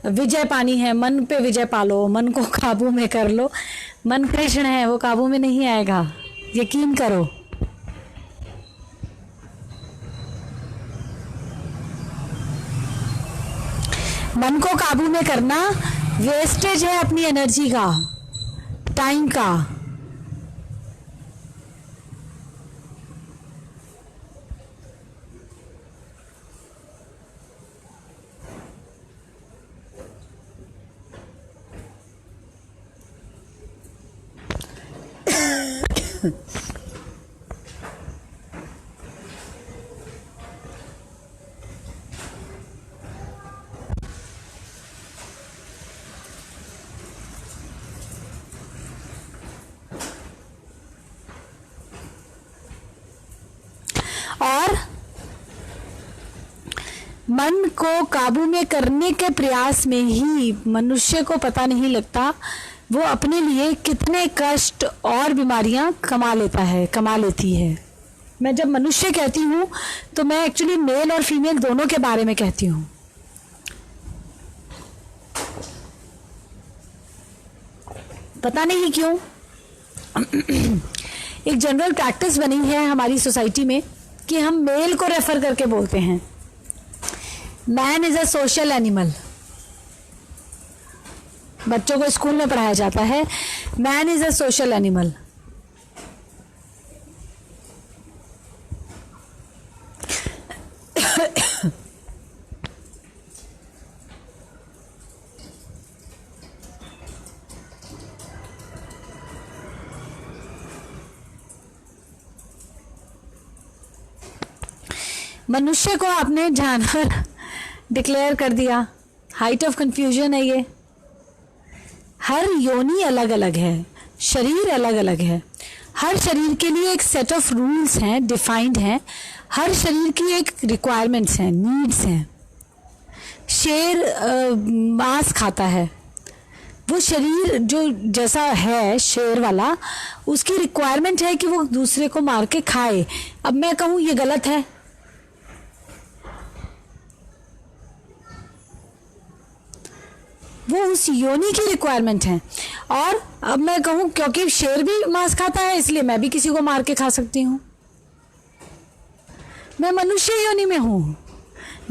विजय पानी है। मन पे विजय पालो, मन को काबू में कर लो। मन कृष्ण है, वो काबू में नहीं आएगा, यकीन करो। मन को काबू में करना वेस्टेज है अपनी एनर्जी का, टाइम का, और मन को काबू में करने के प्रयास में ही मनुष्य को पता नहीं लगता वो अपने लिए कितने कष्ट और बीमारियां कमा लेती है। मैं जब मनुष्य कहती हूँ तो मैं एक्चुअली मेल और फीमेल दोनों के बारे में कहती हूँ। पता नहीं क्यों एक जनरल प्रैक्टिस बनी है हमारी सोसाइटी में कि हम मेल को रेफर करके बोलते हैं man is a social animal. बच्चों को स्कूल में पढ़ाया जाता है man is a social animal. मनुष्य को आपने जानवर डिक्लेयर कर दिया। हाइट ऑफ कंफ्यूजन है ये। हर योनि अलग अलग है, शरीर अलग अलग है। हर शरीर के लिए एक सेट ऑफ रूल्स हैं, डिफाइंड हैं। हर शरीर की एक रिक्वायरमेंट्स हैं, नीड्स हैं। शेर मांस खाता है, वो शरीर जो जैसा है शेर वाला, उसकी रिक्वायरमेंट है कि वो दूसरे को मार के खाए। अब मैं कहूँ ये गलत है, वो उस योनि की रिक्वायरमेंट है। और अब मैं कहूँ क्योंकि शेर भी मांस खाता है इसलिए मैं भी किसी को मार के खा सकती हूँ। मैं मनुष्य योनि में हूँ,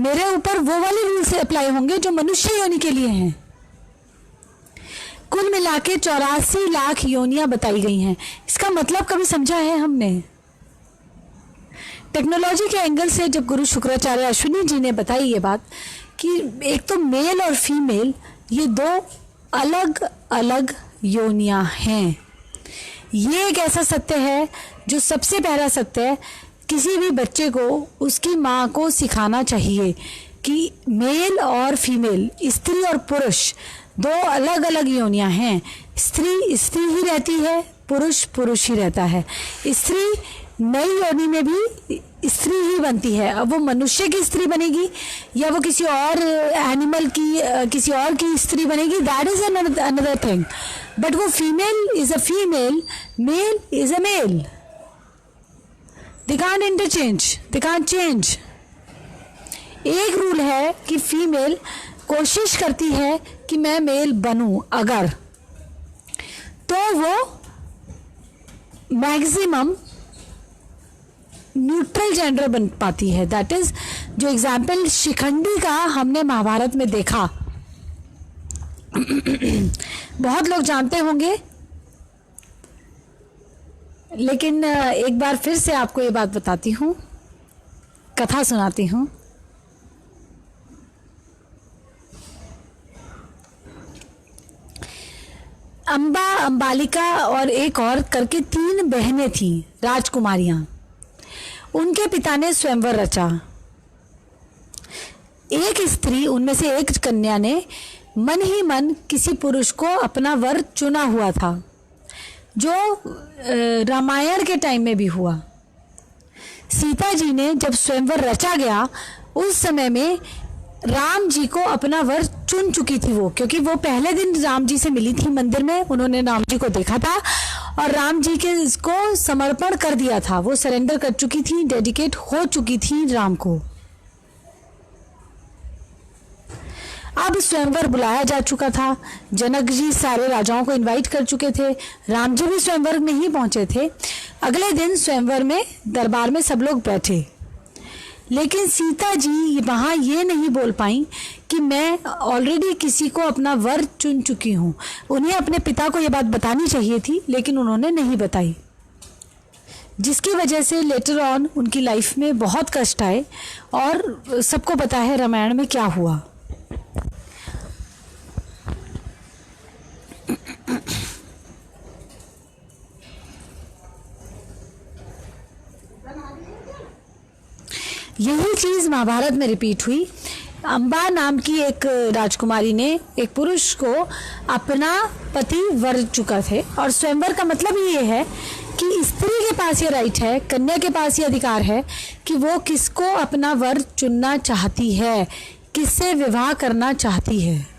मेरे ऊपर वो वाले रूल से अप्लाई होंगे जो मनुष्य योनि के लिए हैं। कुल मिला के 84 लाख योनियां बताई गई हैं। इसका मतलब कभी समझा है हमने? टेक्नोलॉजी के एंगल से जब गुरु शुक्राचार्य अश्विनी जी ने बताई ये बात कि एक तो मेल और फीमेल ये दो अलग अलग योनियां हैं, ये एक ऐसा सत्य है जो सबसे पहला सत्य है। किसी भी बच्चे को उसकी माँ को सिखाना चाहिए कि मेल और फीमेल, स्त्री और पुरुष दो अलग अलग योनियां हैं। स्त्री स्त्री ही रहती है, पुरुष पुरुष ही रहता है। स्त्री नई योनि में भी स्त्री ही बनती है। अब वो मनुष्य की स्त्री बनेगी या वो किसी और एनिमल की, किसी और की स्त्री बनेगी, that is another thing. But वो female is a female, male is a male. They can't interchange, they can't change. एक रूल है कि फीमेल कोशिश करती है कि मैं मेल बनूं अगर, तो वो मैक्सिमम न्यूट्रल जेंडर बन पाती है। दैट इज जो एग्जाम्पल शिखंडी का हमने महाभारत में देखा, बहुत लोग जानते होंगे, लेकिन एक बार फिर से आपको ये बात बताती हूँ, कथा सुनाती हूँ। अंबा, अंबालिका और एक और करके 3 बहनें थीं, राजकुमारियां। उनके पिता ने स्वयंवर रचा। एक स्त्री, उनमें से एक कन्या ने मन ही मन किसी पुरुष को अपना वर चुना हुआ था, जो रामायण के टाइम में भी हुआ। सीता जी ने जब स्वयंवर रचा गया, उस समय में राम जी को अपना वर चुन चुकी थी वो, क्योंकि वो पहले दिन राम जी से मिली थी मंदिर में, उन्होंने राम जी को देखा था और राम जी के इसको समर्पण कर दिया था। वो सरेंडर कर चुकी थी, डेडिकेट हो चुकी थी राम को। अब स्वयंवर बुलाया जा चुका था, जनक जी सारे राजाओं को इनवाइट कर चुके थे, राम जी भी स्वयंवर में ही पहुंचे थे। अगले दिन स्वयंवर में दरबार में सब लोग बैठे, लेकिन सीता जी वहां ये नहीं बोल पाई कि मैं ऑलरेडी किसी को अपना वर चुन चुकी हूँ। उन्हें अपने पिता को ये बात बतानी चाहिए थी, लेकिन उन्होंने नहीं बताई, जिसकी वजह से लेटर ऑन उनकी लाइफ में बहुत कष्ट आए। और सबको पता है रामायण में क्या हुआ। महाभारत में रिपीट हुई। अम्बा नाम की एक राजकुमारी ने एक पुरुष को अपना पति वर चुका थे, और स्वयंवर का मतलब ये है कि स्त्री के पास ये राइट है, कन्या के पास ये अधिकार है कि वो किसको अपना वर चुनना चाहती है, किससे विवाह करना चाहती है।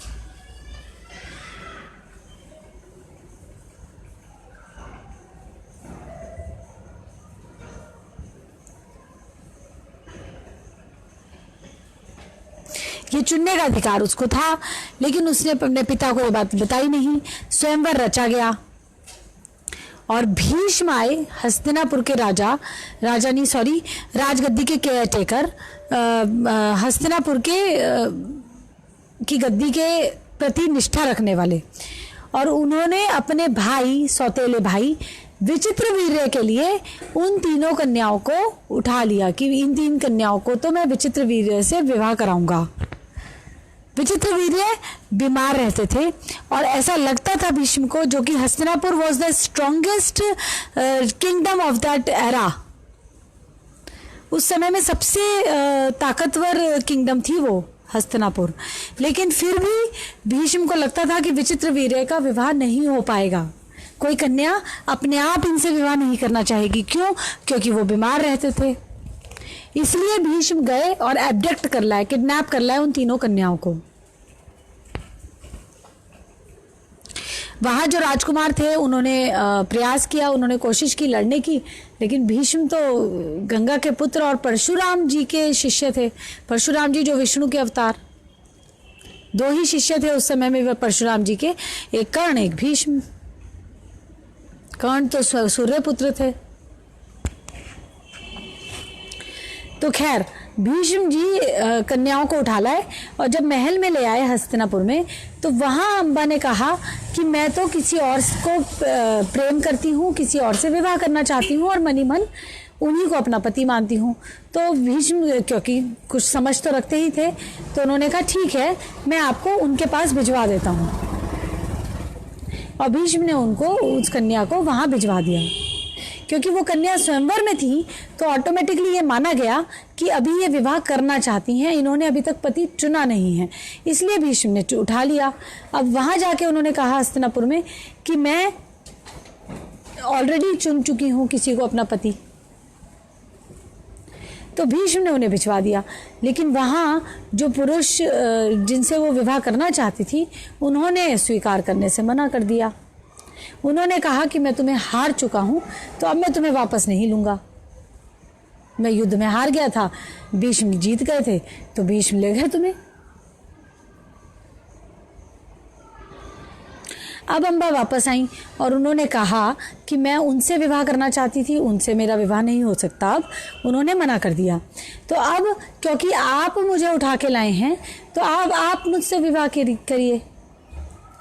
ये चुनने का अधिकार उसको था, लेकिन उसने अपने पिता को ये बात बताई नहीं। स्वयंवर रचा गया और भीष्म आए, हस्तिनापुर के राजगद्दी के केयर टेकर, हस्तिनापुर की गद्दी के प्रति निष्ठा रखने वाले, और उन्होंने अपने भाई, सौतेले भाई विचित्रवीर्य के लिए उन तीनों कन्याओं को उठा लिया कि इन 3 कन्याओं को तो मैं विचित्रवीर्य से विवाह कराऊंगा। विचित्रवीर्य बीमार रहते थे और ऐसा लगता था भीष्म को, जो कि Hastinapur was the strongest kingdom of that era, उस समय में सबसे ताकतवर किंगडम थी वो हस्तिनापुर। लेकिन फिर भी भीष्म को लगता था कि विचित्रवीर्य का विवाह नहीं हो पाएगा, कोई कन्या अपने आप इनसे विवाह नहीं करना चाहेगी। क्यों? क्योंकि वो बीमार रहते थे। इसलिए भीष्म गए और एब्डक्ट कर लाए, किडनैप कर लाए उन तीनों कन्याओं को। वहां जो राजकुमार थे उन्होंने प्रयास किया, उन्होंने कोशिश की लड़ने की, लेकिन भीष्म तो गंगा के पुत्र और परशुराम जी के शिष्य थे। परशुराम जी जो विष्णु के अवतार, 2 ही शिष्य थे उस समय में परशुराम जी के, एक कर्ण एक भीष्म। कर्ण तो सूर्य पुत्र थे। तो खैर भीष्म जी कन्याओं को उठा लाए और जब महल में ले आए हस्तिनापुर में, तो वहां अम्बा ने कहा कि मैं तो किसी और को प्रेम करती हूँ, किसी और से विवाह करना चाहती हूँ और मनी मन उन्हीं को अपना पति मानती हूँ। तो भीष्म क्योंकि कुछ समझ तो रखते ही थे, तो उन्होंने कहा ठीक है, मैं आपको उनके पास भिजवा देता हूँ। और भीष्म ने उनको, उस कन्या को वहां भिजवा दिया। क्योंकि वो कन्या स्वयंवर में थी तो ऑटोमेटिकली ये माना गया कि अभी ये विवाह करना चाहती हैं, इन्होंने अभी तक पति चुना नहीं है, इसलिए भीष्म ने उठा लिया। अब वहां जाके उन्होंने कहा हस्तिनापुर में कि मैं ऑलरेडी चुन चुकी हूं किसी को अपना पति। तो भीष्म ने उन्हें भिजवा दिया, लेकिन वहां जो पुरुष जिनसे वो विवाह करना चाहती थी उन्होंने स्वीकार करने से मना कर दिया। उन्होंने कहा कि मैं तुम्हें हार चुका हूं, तो अब मैं तुम्हें वापस नहीं लूंगा। मैं युद्ध में हार गया था, भीष्म जीत गए थे, तो भीष्म ले गए तुम्हें। अब अम्बा वापस आई और उन्होंने कहा कि मैं उनसे विवाह करना चाहती थी, उनसे मेरा विवाह नहीं हो सकता। अब उन्होंने मना कर दिया। तो अब क्योंकि आप मुझे उठा के लाए हैं, तो अब आप मुझसे विवाह करिए,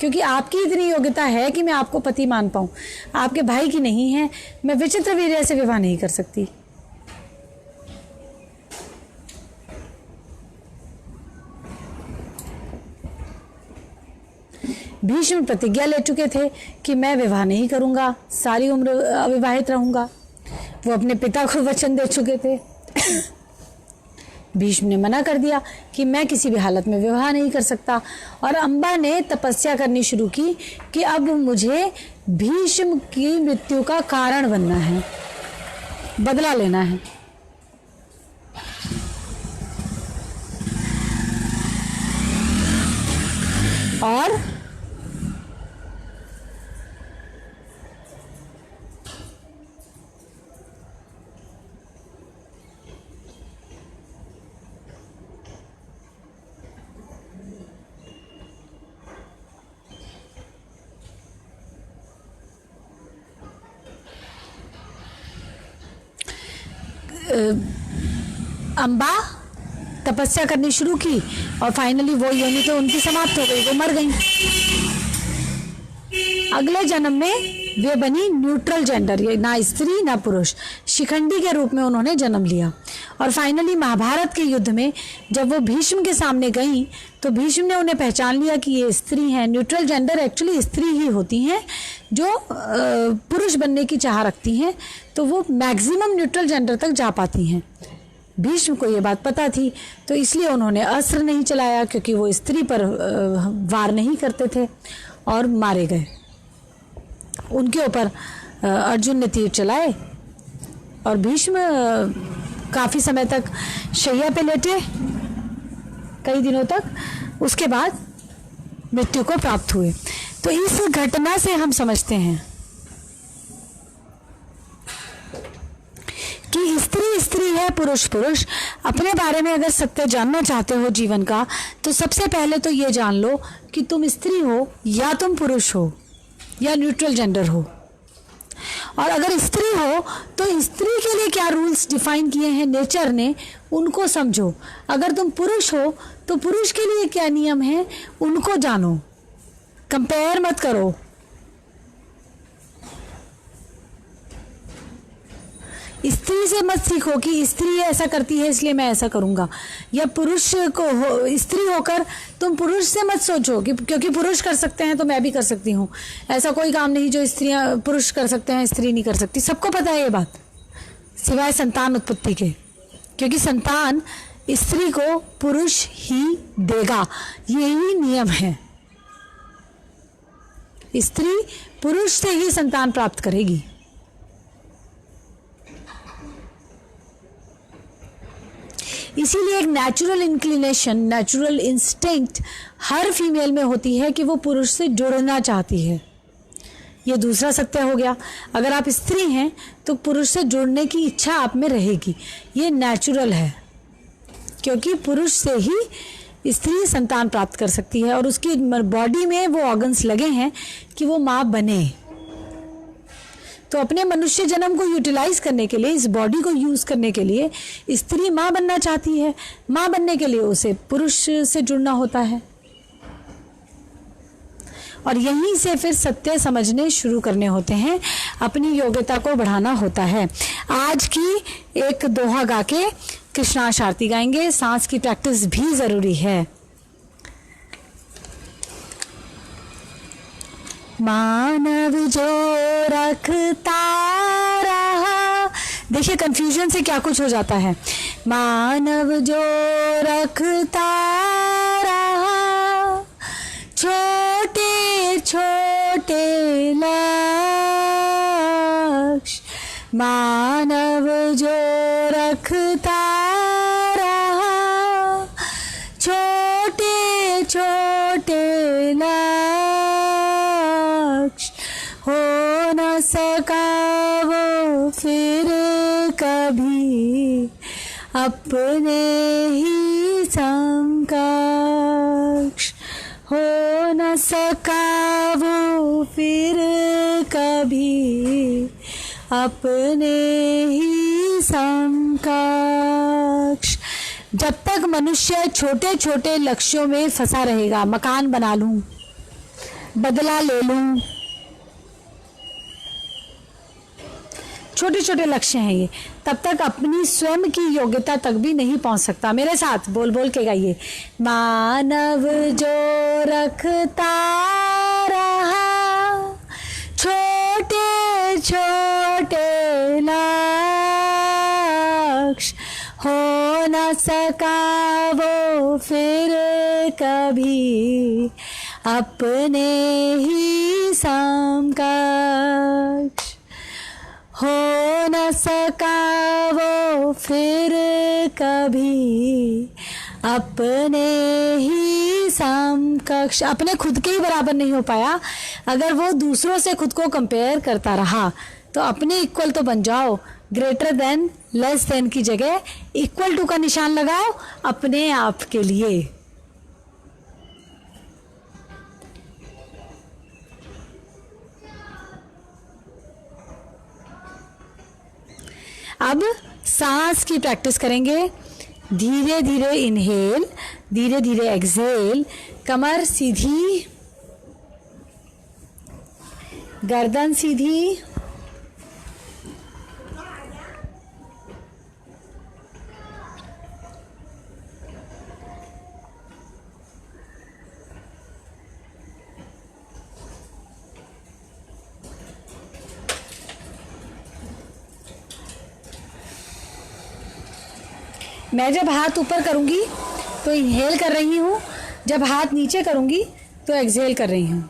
क्योंकि आपकी इतनी योग्यता है कि मैं आपको पति मान पाऊं। आपके भाई की नहीं है, मैं विचित्रवीर्य से विवाह नहीं कर सकती। भीष्म प्रतिज्ञा ले चुके थे कि मैं विवाह नहीं करूंगा, सारी उम्र अविवाहित रहूंगा। वो अपने पिता को वचन दे चुके थे। भीष्म ने मना कर दिया कि मैं किसी भी हालत में विवाह नहीं कर सकता। और अम्बा ने तपस्या करनी शुरू की कि अब मुझे भीष्म की मृत्यु का कारण बनना है, बदला लेना है। और अम्बा तपस्या करनी शुरू की और फाइनली वो योनि तो उनकी समाप्त हो गई, वो मर गई। अगले जन्म में वे बनी न्यूट्रल जेंडर, ये ना स्त्री ना पुरुष, शिखंडी के रूप में उन्होंने जन्म लिया। और फाइनली महाभारत के युद्ध में जब वो भीष्म के सामने गई तो भीष्म ने उन्हें पहचान लिया कि ये स्त्री हैं। न्यूट्रल जेंडर एक्चुअली स्त्री ही होती हैं जो पुरुष बनने की चाह रखती हैं, तो वो मैक्सिमम न्यूट्रल जेंडर तक जा पाती हैं। भीष्म को ये बात पता थी, तो इसलिए उन्होंने अस्त्र नहीं चलाया, क्योंकि वो स्त्री पर वार नहीं करते थे, और मारे गए। उनके ऊपर अर्जुन ने तीर चलाए और भीष्म काफ़ी समय तक शैया पे लेटे, कई दिनों तक, उसके बाद मृत्यु को प्राप्त हुए। तो इस घटना से हम समझते हैं कि स्त्री स्त्री है, पुरुष पुरुष। अपने बारे में अगर सत्य जानना चाहते हो जीवन का, तो सबसे पहले तो ये जान लो कि तुम स्त्री हो या तुम पुरुष हो या न्यूट्रल जेंडर हो। और अगर स्त्री हो तो स्त्री के लिए क्या रूल्स डिफाइन किए हैं नेचर ने, उनको समझो। अगर तुम पुरुष हो तो पुरुष के लिए क्या नियम है, उनको जानो। कंपेयर मत करो। स्त्री से मत सीखो कि स्त्री ऐसा करती है इसलिए मैं ऐसा करूंगा, या पुरुष को स्त्री होकर तुम पुरुष से मत सोचो कि क्योंकि पुरुष कर सकते हैं तो मैं भी कर सकती हूँ। ऐसा कोई काम नहीं जो स्त्रियां पुरुष कर सकते हैं स्त्री नहीं कर सकती। सबको पता है ये बात, सिवाय संतान उत्पत्ति के, क्योंकि संतान स्त्री को पुरुष ही देगा, यही नियम है। स्त्री पुरुष से ही संतान प्राप्त करेगी। इसीलिए एक नेचुरल इंक्लिनेशन, नेचुरल इंस्टिंक्ट हर फीमेल में होती है कि वो पुरुष से जुड़ना चाहती है। ये दूसरा सत्य हो गया। अगर आप स्त्री हैं तो पुरुष से जुड़ने की इच्छा आप में रहेगी, ये नेचुरल है, क्योंकि पुरुष से ही स्त्री संतान प्राप्त कर सकती है और उसकी बॉडी में वो ऑर्गन्स लगे हैं कि वो माँ बने। तो अपने मनुष्य जन्म को यूटिलाइज करने के लिए, इस बॉडी को यूज करने के लिए स्त्री माँ बनना चाहती है। माँ बनने के लिए उसे पुरुष से जुड़ना होता है, और यहीं से फिर सत्य समझने शुरू करने होते हैं, अपनी योग्यता को बढ़ाना होता है। आज की एक दोहा गा के कृष्णाश आरती गाएंगे। सांस की प्रैक्टिस भी जरूरी है। मानव जो रखता रहा, देखिए कंफ्यूजन से क्या कुछ हो जाता है। मानव जो रखता रहा छोटे छोटे लक्ष्य, मानव जो रखता रहा छोटे छोटे हो न सका वो फिर कभी अपने ही समकक्ष, हो न सका वो फिर कभी अपने ही समकक्ष। जब तक मनुष्य छोटे छोटे लक्ष्यों में फंसा रहेगा, मकान बना लूं, बदला ले लूं, छोटे छोटे लक्ष्य हैं ये, तब तक अपनी स्वयं की योग्यता तक भी नहीं पहुंच सकता। मेरे साथ बोल बोल के गाइए। मानव जो रखता रहा छोटे छोटे लक्ष्य, हो न सका वो फिर कभी अपने ही समकक्ष, हो न सका वो फिर कभी अपने ही समकक्ष। अपने खुद के ही बराबर नहीं हो पाया, अगर वो दूसरों से खुद को कंपेयर करता रहा तो अपने इक्वल तो बन जाओ। ग्रेटर देन लेस देन की जगह इक्वल टू का निशान लगाओ अपने आप के लिए। अब सांस की प्रैक्टिस करेंगे। धीरे धीरे इनहेल, धीरे धीरे एक्सहेल। कमर सीधी, गर्दन सीधी, मैं जब हाथ ऊपर करूँगी तो इनहेल कर रही हूँ, जब हाथ नीचे करूँगी तो एक्सहेल कर रही हूँ।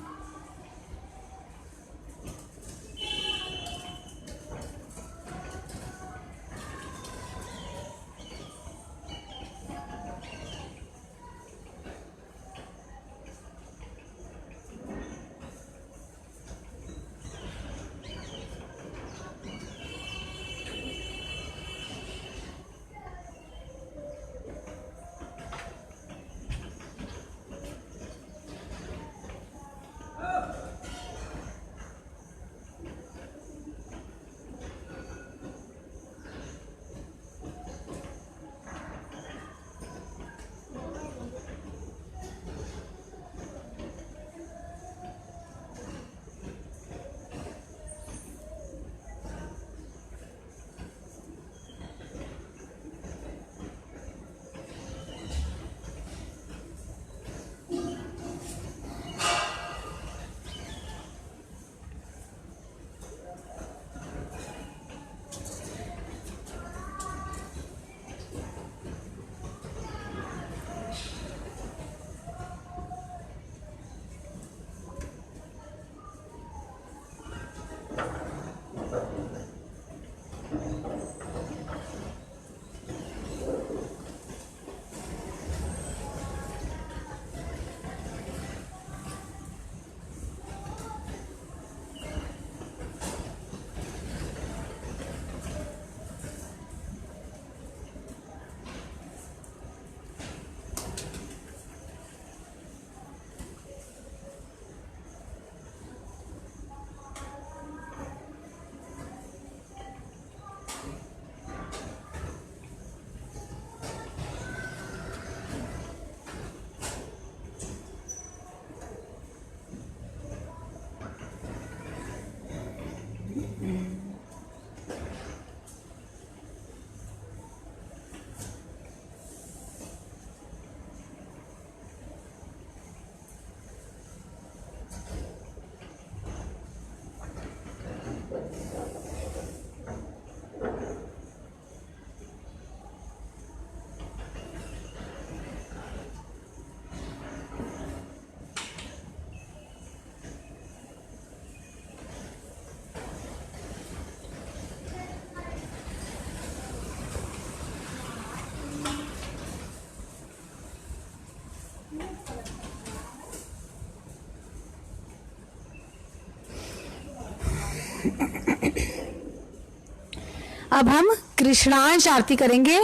अब हम कृष्णांश आरती करेंगे।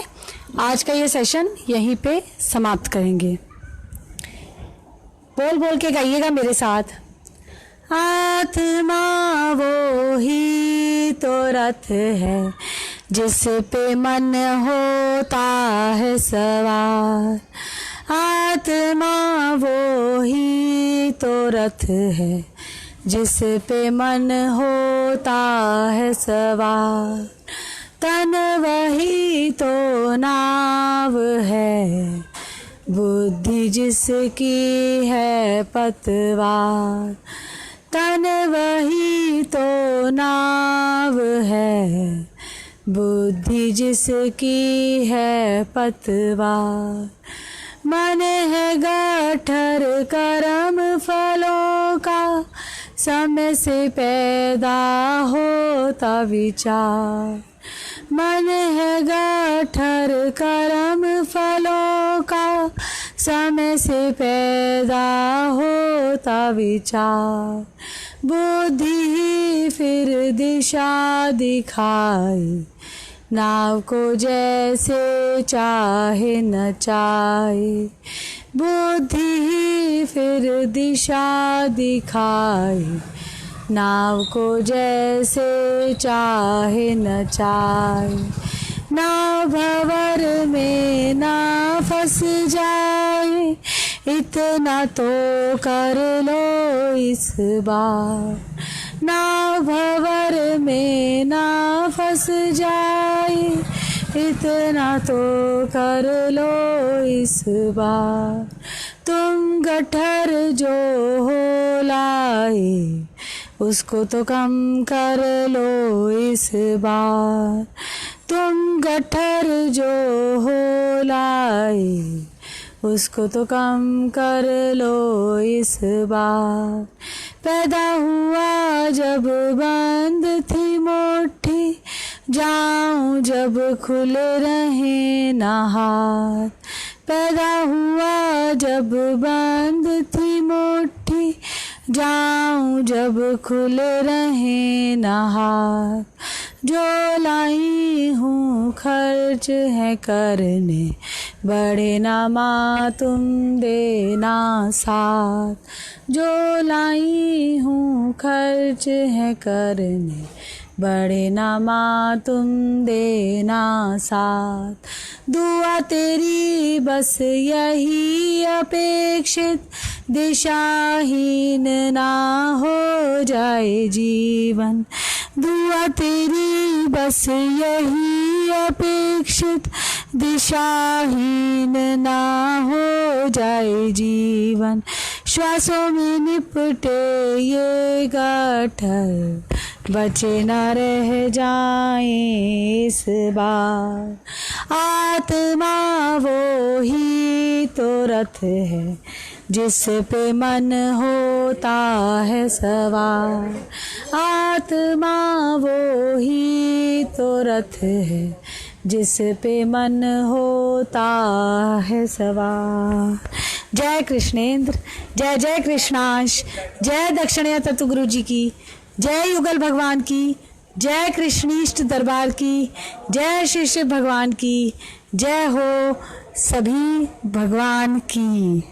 आज का ये सेशन यहीं पे समाप्त करेंगे। बोल बोल के गाइएगा मेरे साथ। आत्मा वो ही तो रथ है जिस पे मन होता है सवार। आत्मा वो ही तो रथ है जिस पे मन होता है सवार। तन वही तो नाव है, बुद्धि जिसकी है पतवार। तन वही तो नाव है, बुद्धि जिसकी है पतवार। मन है गठर कर्म फलों का, समय से पैदा होता विचार। मन है गठर कर्म फलों का, समय से पैदा होता विचार। बुद्धि ही फिर दिशा दिखाए, नाव को जैसे चाहे नचाए। बुद्धि ही फिर दिशा दिखाए, नाव को जैसे चाहे नचाए। नाव भंवर में ना फंस जाए, इतना तो कर लो इस बार। नाव भंवर में ना फंस जाए, इतना तो कर लो इस बार। तुम गठर जो हो लाए, उसको तो कम कर लो इस बार। तुम गट्ठर जो हो लाए उसको तो कम कर लो इस बार। पैदा हुआ जब बंद थी मुट्ठी, जाऊं जब खुले रहे ना हाथ। पैदा हुआ जब बंद थी मुट्ठी, जाऊं जब खुले रहे ना हाथ। जो लाई हूँ खर्च है करने, बड़े ना माँ तुम देना साथ। जो लाई हूँ खर्च है करने, बड़े ना माँ तुम देना साथ। दुआ तेरी बस यही अपेक्षित, दिशाहीन ना हो जाए जीवन। दुआ तेरी बस यही अपेक्षित, दिशाहीन ना हो जाए जीवन। श्वासों में निपटे ये गट्ठर, बचे न रह जाएं इस बार। आत्मा वो ही तो रथ है जिस पे मन होता है सवार। आत्मा वो ही तो रथ है जिस पे मन होता है सवार। जय कृष्णेंद्र, जय जय कृष्णांश, जय दक्षिणा तत्वगुरु जी की, जय युगल भगवान की, जय कृष्णीष्ट दरबार की, जय श्री शिव भगवान की, जय हो सभी भगवान की।